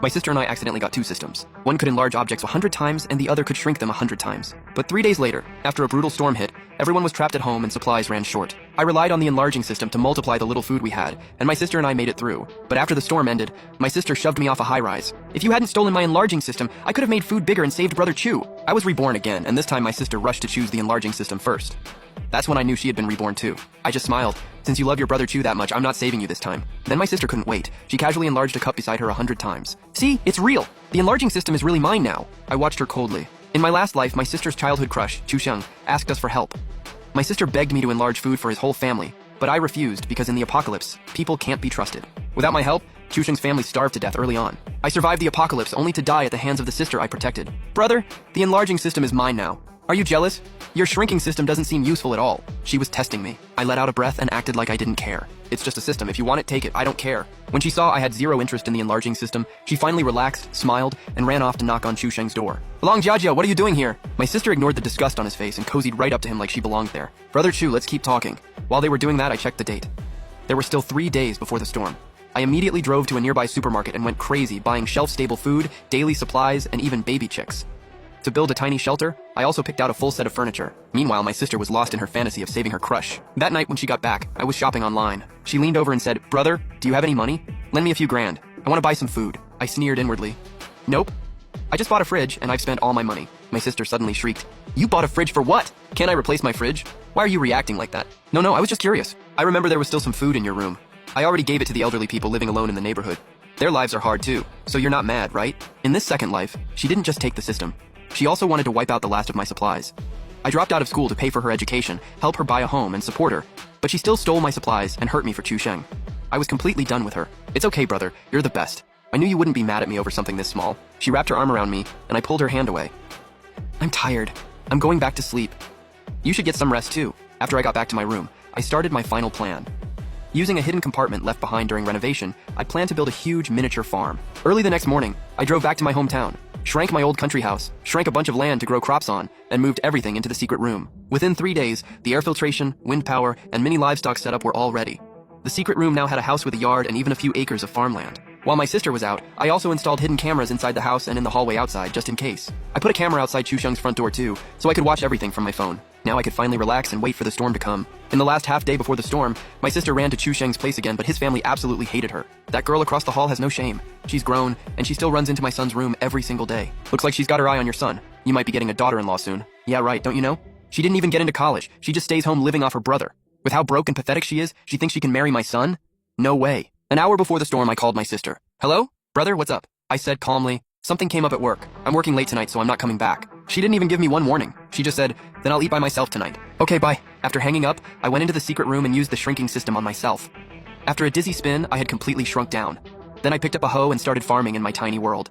My sister and I accidentally got two systems. One could enlarge objects 100 times and the other could shrink them 100 times. But 3 days later, after a brutal storm hit, everyone was trapped at home and supplies ran short. I relied on the enlarging system to multiply the little food we had, and my sister and I made it through. But after the storm ended, my sister shoved me off a high-rise. If you hadn't stolen my enlarging system, I could have made food bigger and saved Brother Chu. I was reborn again, and this time my sister rushed to choose the enlarging system first. That's when I knew she had been reborn too. I just smiled. Since you love your Brother Chu that much, I'm not saving you this time. Then my sister couldn't wait. She casually enlarged a cup beside her 100 times. See, it's real. The enlarging system is really mine now. I watched her coldly. In my last life, my sister's childhood crush, Chu Sheng, asked us for help. My sister begged me to enlarge food for his whole family, but I refused because in the apocalypse, people can't be trusted. Without my help, Chu Sheng's family starved to death early on. I survived the apocalypse only to die at the hands of the sister I protected. Brother, the enlarging system is mine now. Are you jealous? Your shrinking system doesn't seem useful at all. She was testing me. I let out a breath and acted like I didn't care. It's just a system. If you want it, take it. I don't care. When she saw I had zero interest in the enlarging system, she finally relaxed, smiled, and ran off to knock on Chu Sheng's door. Belong Jiajia, what are you doing here? My sister ignored the disgust on his face and cozied right up to him like she belonged there. Brother Chu, let's keep talking. While they were doing that, I checked the date. There were still 3 days before the storm. I immediately drove to a nearby supermarket and went crazy, buying shelf-stable food, daily supplies, and even baby chicks. To build a tiny shelter, I also picked out a full set of furniture. Meanwhile, my sister was lost in her fantasy of saving her crush. That night when she got back, I was shopping online. She leaned over and said, "Brother, do you have any money? Lend me a few grand. I want to buy some food." I sneered inwardly. "Nope. I just bought a fridge and I've spent all my money." My sister suddenly shrieked, "You bought a fridge for what? Can't I replace my fridge? Why are you reacting like that?" No, I was just curious. I remember there was still some food in your room. I already gave it to the elderly people living alone in the neighborhood. Their lives are hard too, so you're not mad, right? In this second life, she didn't just take the system. She also wanted to wipe out the last of my supplies. I dropped out of school to pay for her education, help her buy a home, and support her, but she still stole my supplies and hurt me for Chu Sheng. I was completely done with her. "It's okay, brother. You're the best. I knew you wouldn't be mad at me over something this small." She wrapped her arm around me, and I pulled her hand away. "I'm tired. I'm going back to sleep. You should get some rest too." After I got back to my room, I started my final plan. Using a hidden compartment left behind during renovation, I planned to build a huge miniature farm. Early the next morning, I drove back to my hometown, shrank my old country house, shrank a bunch of land to grow crops on, and moved everything into the secret room. Within 3 days, the air filtration, wind power, and mini livestock setup were all ready. The secret room now had a house with a yard and even a few acres of farmland. While my sister was out, I also installed hidden cameras inside the house and in the hallway outside, just in case. I put a camera outside Chu Sheng's front door too, so I could watch everything from my phone. Now I could finally relax and wait for the storm to come. In the last half day before the storm, my sister ran to Chu Sheng's place again, but his family absolutely hated her. That girl across the hall has no shame. She's grown, and she still runs into my son's room every single day. Looks like she's got her eye on your son. You might be getting a daughter-in-law soon. Yeah, right, don't you know? She didn't even get into college. She just stays home living off her brother. With how broke and pathetic she is, she thinks she can marry my son? No way. An hour before the storm, I called my sister. "Hello? Brother, what's up?" I said calmly. "Something came up at work. I'm working late tonight, so I'm not coming back." She didn't even give me one warning. She just said, "Then I'll eat by myself tonight." "Okay, bye." After hanging up, I went into the secret room and used the shrinking system on myself. After a dizzy spin, I had completely shrunk down. Then I picked up a hoe and started farming in my tiny world.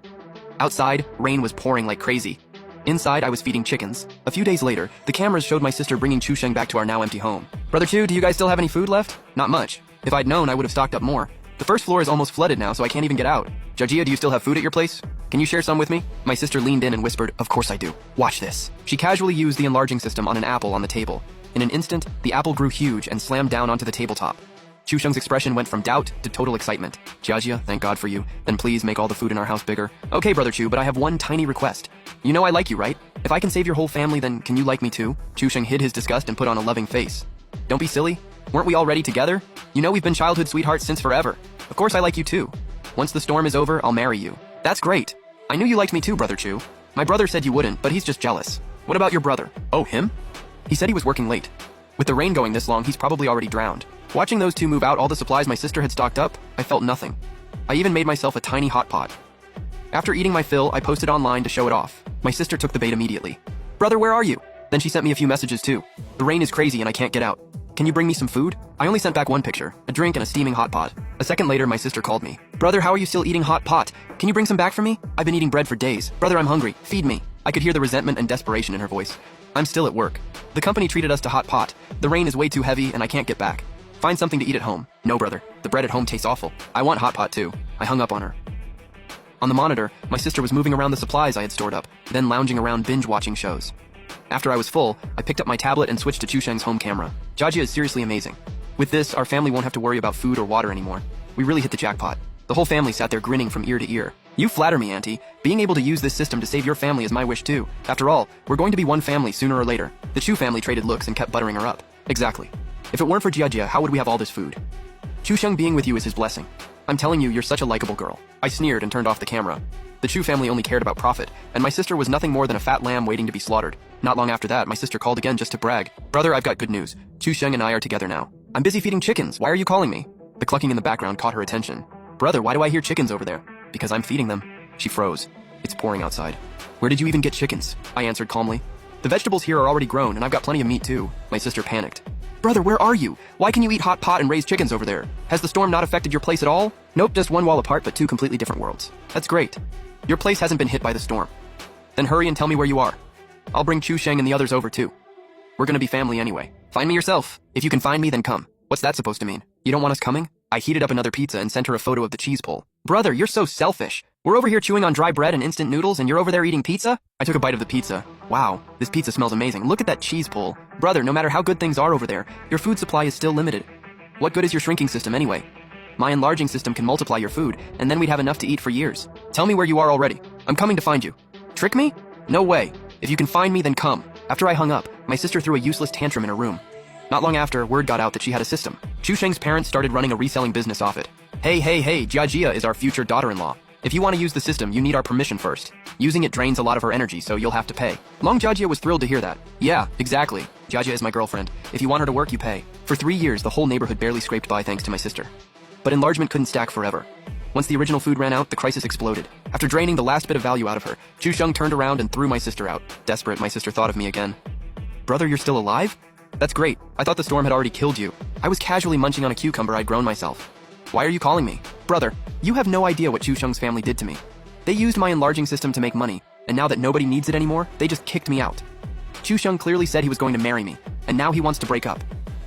Outside, rain was pouring like crazy. Inside, I was feeding chickens. A few days later, the cameras showed my sister bringing Chu Sheng back to our now empty home. "Brother Chu, do you guys still have any food left?" "Not much. If I'd known, I would have stocked up more. The first floor is almost flooded now, so I can't even get out." "Jiajia, do you still have food at your place? Can you share some with me?" My sister leaned in and whispered, "Of course I do. Watch this." She casually used the enlarging system on an apple on the table. In an instant, the apple grew huge and slammed down onto the tabletop. Chu Sheng's expression went from doubt to total excitement. "Jiajia, thank God for you. Then please make all the food in our house bigger." "Okay, Brother Chu, but I have one tiny request. You know I like you, right? If I can save your whole family, then can you like me too?" Chu Sheng hid his disgust and put on a loving face. "Don't be silly. Weren't we already together? You know we've been childhood sweethearts since forever. Of course I like you too. Once the storm is over, I'll marry you." "That's great. I knew you liked me too, Brother Chu. My brother said you wouldn't, but he's just jealous." "What about your brother?" "Oh, him? He said he was working late. With the rain going this long, he's probably already drowned." Watching those two move out all the supplies my sister had stocked up, I felt nothing. I even made myself a tiny hot pot. After eating my fill, I posted online to show it off. My sister took the bait immediately. "Brother, where are you?" Then she sent me a few messages too. "The rain is crazy and I can't get out. Can you bring me some food?" I only sent back one picture, a drink and a steaming hot pot. A second later, my sister called me. "Brother, how are you still eating hot pot? Can you bring some back for me? I've been eating bread for days. Brother, I'm hungry. Feed me." I could hear the resentment and desperation in her voice. "I'm still at work. The company treated us to hot pot. The rain is way too heavy and I can't get back. Find something to eat at home." "No, brother. The bread at home tastes awful. I want hot pot too." I hung up on her. On the monitor, my sister was moving around the supplies I had stored up, then lounging around binge-watching shows. After I was full, I picked up my tablet and switched to Chu Sheng's home camera. Jiajia is seriously amazing. With this, our family won't have to worry about food or water anymore. We really hit the jackpot. The whole family sat there grinning from ear to ear. You flatter me, Auntie. Being able to use this system to save your family is my wish too. After all, we're going to be one family sooner or later. The Chu family traded looks and kept buttering her up. Exactly. If it weren't for Jia, how would we have all this food? Chu Sheng being with you is his blessing. I'm telling you, you're such a likable girl. I sneered and turned off the camera. The Chu family only cared about profit, and my sister was nothing more than a fat lamb waiting to be slaughtered. Not long after that, my sister called again just to brag. Brother, I've got good news. Chu Sheng and I are together now. I'm busy feeding chickens. Why are you calling me? The clucking in the background caught her attention. Brother, why do I hear chickens over there? Because I'm feeding them. She froze. It's pouring outside. Where did you even get chickens? I answered calmly. The vegetables here are already grown, and I've got plenty of meat too. My sister panicked. Brother, where are you? Why can you eat hot pot and raise chickens over there? Has the storm not affected your place at all? Nope, just one wall apart, but two completely different worlds. That's great. Your place hasn't been hit by the storm. Then hurry and tell me where you are. I'll bring Chu Sheng and the others over too. We're gonna be family anyway. Find me yourself. If you can find me, then come. What's that supposed to mean? You don't want us coming? I heated up another pizza and sent her a photo of the cheese pull. Brother, you're so selfish. We're over here chewing on dry bread and instant noodles, and you're over there eating pizza? I took a bite of the pizza. Wow, this pizza smells amazing. Look at that cheese pull. Brother, no matter how good things are over there, your food supply is still limited. What good is your shrinking system anyway? My enlarging system can multiply your food, and then we'd have enough to eat for years. Tell me where you are already. I'm coming to find you. Trick me? No way. If you can find me, then come. After I hung up, my sister threw a useless tantrum in her room. Not long after, word got out that she had a system. Chu Sheng's parents started running a reselling business off it. Hey, Jia is our future daughter-in-law. If you want to use the system, you need our permission first. Using it drains a lot of her energy, so you'll have to pay. Long Jia was thrilled to hear that. Yeah, exactly. Jia is my girlfriend. If you want her to work, you pay. For 3 years, the whole neighborhood barely scraped by thanks to my sister. But enlargement couldn't stack forever. Once the original food ran out, the crisis exploded. After draining the last bit of value out of her, Chu Sheng turned around and threw my sister out. Desperate, my sister thought of me again. Brother, you're still alive? That's great. I thought the storm had already killed you. I was casually munching on a cucumber I'd grown myself. Why are you calling me? Brother, you have no idea what Chu Sheng's family did to me. They used my enlarging system to make money, and now that nobody needs it anymore, they just kicked me out. Chu Sheng clearly said he was going to marry me, and now he wants to break up.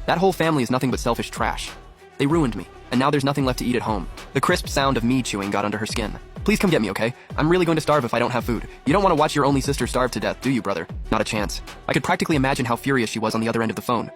That whole family is nothing but selfish trash. They ruined me, and now there's nothing left to eat at home. The crisp sound of me chewing got under her skin. Please come get me, okay? I'm really going to starve if I don't have food. You don't want to watch your only sister starve to death, do you, brother? Not a chance. I could practically imagine how furious she was on the other end of the phone.